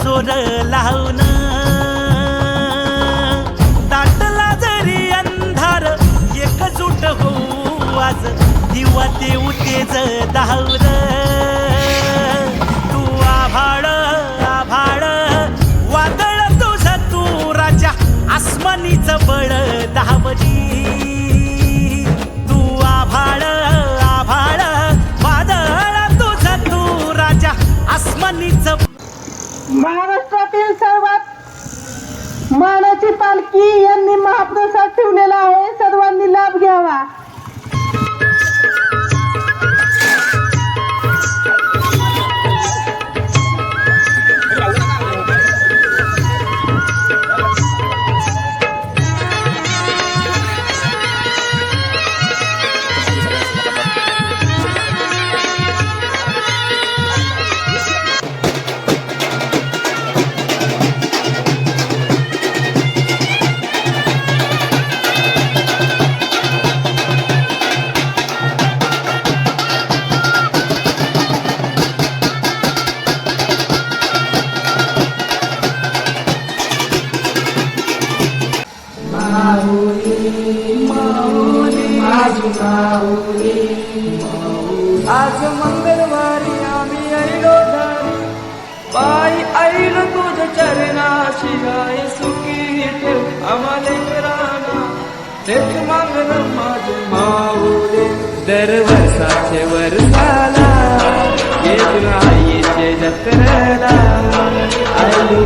जोर लावून दाटला जरी अंधार एकजूट होऊ आज दिवा देऊ तेज धावून तू आभाळ आभाळ वादळ तुझं तू राजा आसमानीच बळ दावली तू आभाळ आभाळ वादळ तुझं तू राजा आसमानीच महाराष्ट्रातील सर्वात मानाची पालखी यांनी महाप्रसाद ठेवलेला आहे, सर्वांनी लाभ घ्यावा. आज मंगळवारी आम्ही आईलो धारी बाई आईलो तुझ्या चरणाशी गाय सुखी ठेव आम्हाला राणा तेच मागण माझे माऊले दर वर्षाचे वर्षाला येत आईचे जत्रेला आईलो